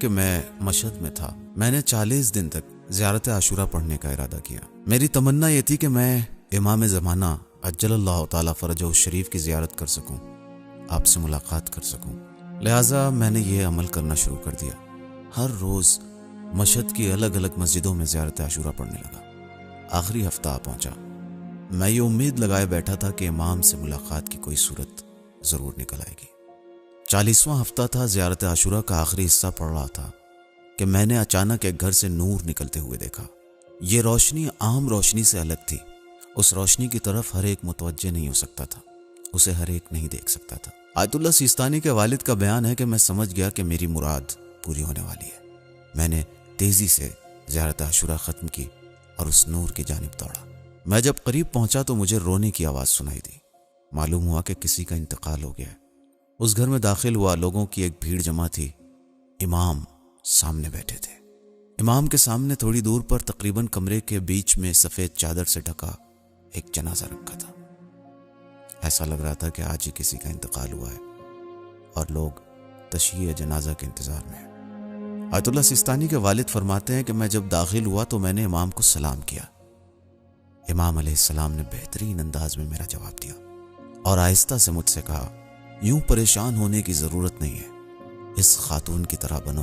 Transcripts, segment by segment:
کہ میں مشہد میں تھا، میں نے 40 دن تک زیارت عاشورہ پڑھنے کا ارادہ کیا۔ میری تمنا یہ تھی کہ میں امام زمانہ عجل اللہ تعالی فرجہ الشریف کی زیارت کر سکوں، آپ سے ملاقات کر سکوں۔ لہٰذا میں نے یہ عمل کرنا شروع کر دیا۔ ہر روز مشہد کی الگ الگ مسجدوں میں زیارت عاشورہ پڑھنے لگا۔ آخری ہفتہ آ پہنچا۔ میں یہ امید لگائے بیٹھا تھا کہ امام سے ملاقات کی کوئی صورت ضرور نکل آئے گی۔ 40واں ہفتہ تھا، زیارت عاشورہ کا آخری حصہ پڑھ رہا تھا کہ میں نے اچانک ایک گھر سے نور نکلتے ہوئے دیکھا۔ یہ روشنی عام روشنی سے الگ تھی۔ اس روشنی کی طرف ہر ایک متوجہ نہیں ہو سکتا تھا، اسے ہر ایک نہیں دیکھ سکتا تھا۔ آیت اللہ سیستانی کے والد کا بیان ہے کہ میں سمجھ گیا کہ میری مراد پوری ہونے والی ہے۔ میں نے تیزی سے زیارت عاشورہ ختم کی اور اس نور کی جانب دوڑا۔ میں جب قریب پہنچا تو مجھے رونے کی آواز سنائی دی۔ معلوم ہوا کہ کسی کا انتقال ہو گیا ہے۔ اس گھر میں داخل ہوا، لوگوں کی ایک بھیڑ جمع تھی۔ امام سامنے بیٹھے تھے۔ امام کے سامنے تھوڑی دور پر تقریباً کمرے کے بیچ میں سفید چادر سے ڈھکا ایک جنازہ رکھا تھا۔ ایسا لگ رہا تھا کہ آج ہی کسی کا انتقال ہوا ہے اور لوگ تشییع جنازہ کے انتظار میں ہیں۔ آیت اللہ سیستانی کے والد فرماتے ہیں کہ میں جب داخل ہوا تو میں نے امام کو سلام کیا۔ امام علیہ السلام نے بہترین انداز میں میرا جواب دیا اور آہستہ سے مجھ سے کہا، یوں پریشان ہونے کی ضرورت نہیں ہے، اس خاتون کی طرح بنو،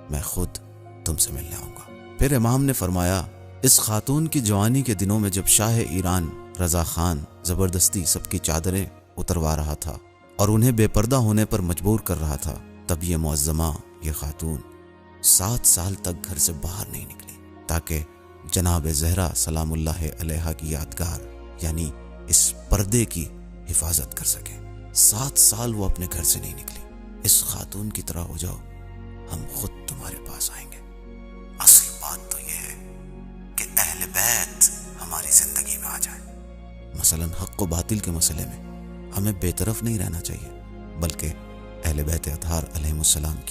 میں خود تم سے ملنے آؤں گا۔ پھر امام نے فرمایا، اس خاتون کی جوانی کے دنوں میں جب شاہ ایران رضا خان زبردستی سب کی چادریں اتروا رہا تھا اور انہیں بے پردہ ہونے پر مجبور کر رہا تھا، تب یہ معظمہ، یہ خاتون 7 سال تک گھر سے باہر نہیں نکلی تاکہ جناب زہرا سلام اللہ علیہا کی یادگار یعنی اس پردے کی حفاظت کر سکے۔ 7 سال وہ اپنے گھر سے نہیں نکلی۔ اس خاتون کی طرح ہو جاؤ، ہم خود تمہارے پاس آئیں گے۔ اصل بات تو یہ ہے کہ اہل بیت ہماری زندگی میں آ جائے۔ مثلا حق و باطل کے مسئلے میں ہمیں بے طرف نہیں رہنا چاہیے، بلکہ اہل بیت اطہار علیہم السلام کی